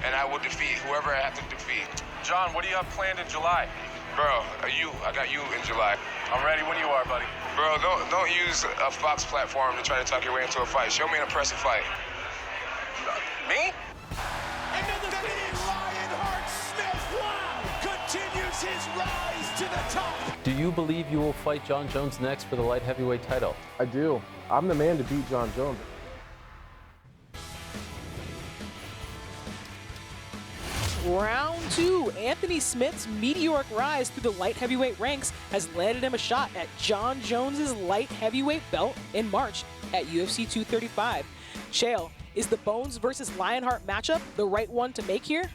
and I will defeat whoever I have to defeat. Jon, what do you have planned in July? Bro, I got you in July. I'm ready when you are, buddy. Bro, don't use a Fox platform to try to talk your way into a fight. Show me an impressive fight. Me? And the defeated Lionheart Smith, wow, continues his rise to the top. Do you believe you will fight Jon Jones next for the light heavyweight title? I do. I'm the man to beat Jon Jones. Round 2, Anthony Smith's meteoric rise through the light heavyweight ranks has landed him a shot at Jon Jones's light heavyweight belt in March at UFC 235. Chael, is the Bones versus Lionheart matchup the right one to make here?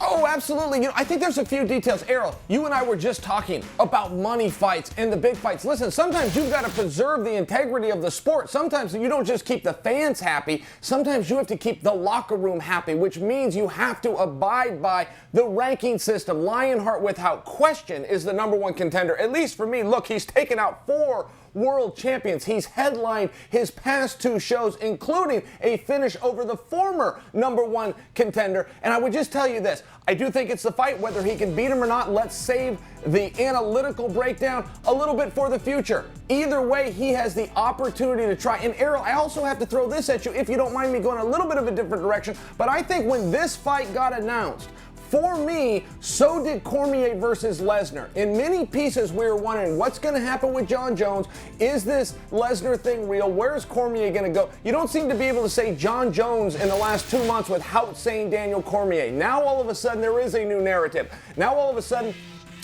Oh, absolutely. I think there's a few details. Ariel, you and I were just talking about money fights and the big fights. Listen, sometimes you've got to preserve the integrity of the sport. Sometimes you don't just keep the fans happy. Sometimes you have to keep the locker room happy, which means you have to abide by the ranking system. Lionheart, without question, is the number one contender. At least for me. Look, he's taken out 4 world champions. He's headlined his past 2 shows, including a finish over the former number 1 contender. And I would just tell you this. I do think it's the fight. Whether he can beat him or not, let's save the analytical breakdown a little bit for the future. Either way, he has the opportunity to try. And Ariel, I also have to throw this at you, if you don't mind me going a little bit of a different direction. But I think when this fight got announced, for me, so did Cormier versus Lesnar. In many pieces, we were wondering what's going to happen with Jon Jones. Is this Lesnar thing real? Where's Cormier going to go? You don't seem to be able to say Jon Jones in the last 2 months without saying Daniel Cormier. Now, all of a sudden, there is a new narrative. Now, all of a sudden,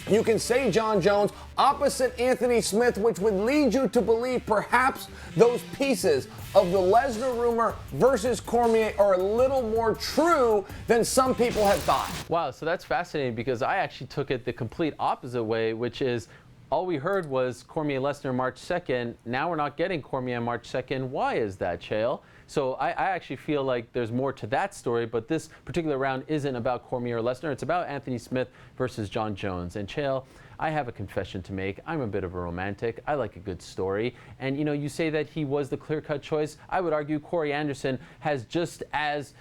you can say Jon Jones opposite Anthony Smith, which would lead you to believe perhaps those pieces of the Lesnar rumor versus Cormier are a little more true than some people have thought. Wow, so that's fascinating because I actually took it the complete opposite way, which is all we heard was Cormier-Lesnar March 2nd. Now we're not getting Cormier March 2nd. Why is that, Chael? So I actually feel like there's more to that story, but this particular round isn't about Cormier or Lesnar. It's about Anthony Smith versus Jon Jones. And Chael, I have a confession to make. I'm a bit of a romantic. I like a good story. And, you say that he was the clear-cut choice. I would argue Corey Anderson has just as,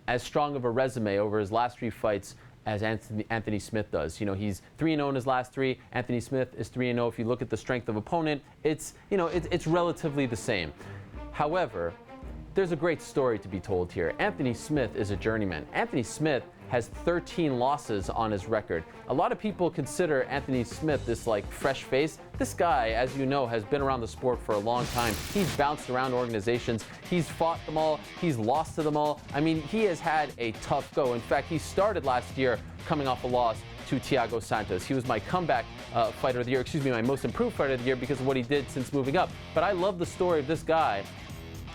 as strong of a resume over his last 3 fights as Anthony Smith does. He's 3-0 in his last 3. Anthony Smith is 3-0. If you look at the strength of opponent, it's relatively the same. However, there's a great story to be told here. Anthony Smith is a journeyman. Anthony Smith has 13 losses on his record. A lot of people consider Anthony Smith this fresh face. This guy, as you know, has been around the sport for a long time. He's bounced around organizations. He's fought them all. He's lost to them all. I mean, he has had a tough go. In fact, he started last year coming off a loss to Thiago Santos. He was my comeback fighter of the year, my most improved fighter of the year because of what he did since moving up. But I love the story of this guy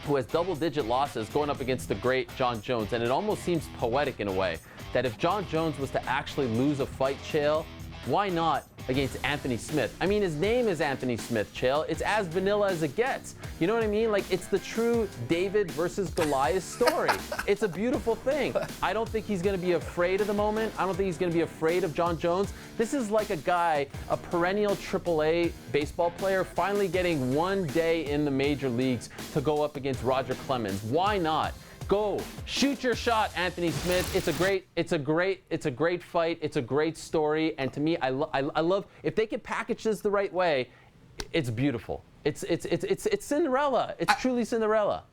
who has double-digit losses going up against the great Jon Jones. And it almost seems poetic in a way that if Jon Jones was to actually lose a fight, Chael, why not against Anthony Smith? I mean, his name is Anthony Smith, Chael. It's as vanilla as it gets. You know what I mean? It's the true David versus Goliath story. It's a beautiful thing. I don't think he's going to be afraid of the moment. I don't think he's going to be afraid of Jon Jones. This is like a guy, a perennial AAA baseball player, finally getting one day in the major leagues to go up against Roger Clemens. Why not? Go shoot your shot, Anthony Smith. It's a great fight. It's a great story. And to me, I love if they can package this the right way. It's beautiful. It's Cinderella. It's truly Cinderella.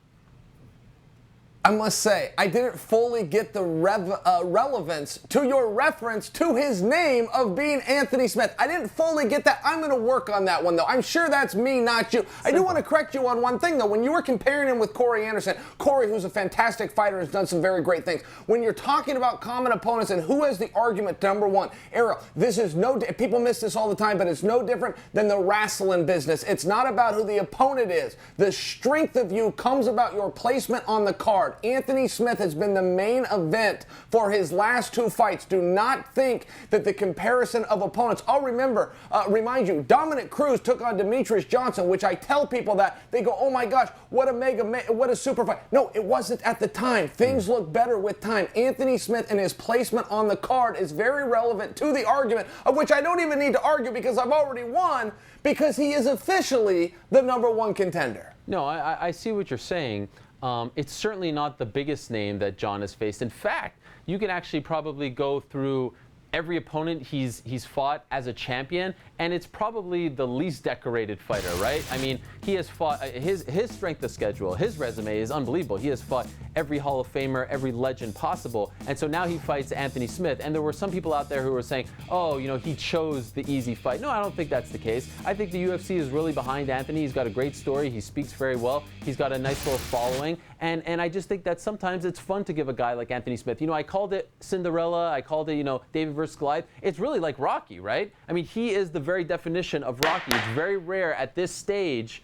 I must say, I didn't fully get the relevance to your reference to his name of being Anthony Smith. I didn't fully get that. I'm going to work on that one, though. I'm sure that's me, not you. I do want to correct you on one thing, though. When you were comparing him with Corey Anderson, Corey, who's a fantastic fighter, has done some very great things. When you're talking about common opponents and who has the argument, number one, Ariel, this is people miss this all the time, but it's no different than the wrestling business. It's not about who the opponent is. The strength of you comes about your placement on the card. Anthony Smith has been the main event for his last 2 fights. Do not think that the comparison of opponents. I'll remind you, Dominic Cruz took on Demetrius Johnson, which I tell people that they go, oh my gosh, what a super fight. No, it wasn't at the time. Things look better with time. Anthony Smith and his placement on the card is very relevant to the argument, of which I don't even need to argue because I've already won, because he is officially the number 1 contender. No, I see what you're saying. It's certainly not the biggest name that Jon has faced. In fact, you can actually probably go through every opponent he's fought as a champion, and it's probably the least decorated fighter, right? I mean, he has fought, his strength of schedule, his resume is unbelievable. He has fought every Hall of Famer, every legend possible, and so now he fights Anthony Smith. And there were some people out there who were saying, oh, you know, he chose the easy fight. No, I don't think that's the case. I think the UFC is really behind Anthony. He's got a great story. He speaks very well. He's got a nice little following. And I just think that sometimes it's fun to give a guy like Anthony Smith. You know, I called it Cinderella. I called it, you know, David versus Goliath. It's really like Rocky, right? I mean, he is the very definition of Rocky. It's very rare at this stage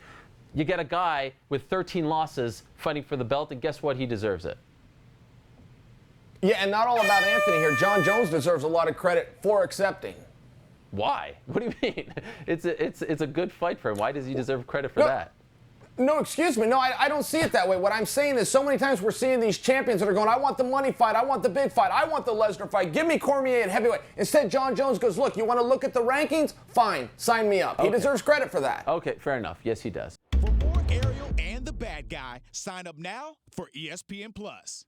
you get a guy with 13 losses fighting for the belt, and guess what? He deserves it. Yeah, and not all about Anthony here. Jon Jones deserves a lot of credit for accepting. Why? What do you mean? It's a good fight for him. Why does he deserve credit for that? No, excuse me. No, I don't see it that way. What I'm saying is so many times we're seeing these champions that are going, I want the money fight, I want the big fight, I want the Lesnar fight, give me Cormier at heavyweight. Instead, Jon Jones goes, look, you want to look at the rankings? Fine, sign me up. Okay. He deserves credit for that. Okay, fair enough. Yes, he does. For more Ariel and the Bad Guy, sign up now for ESPN Plus.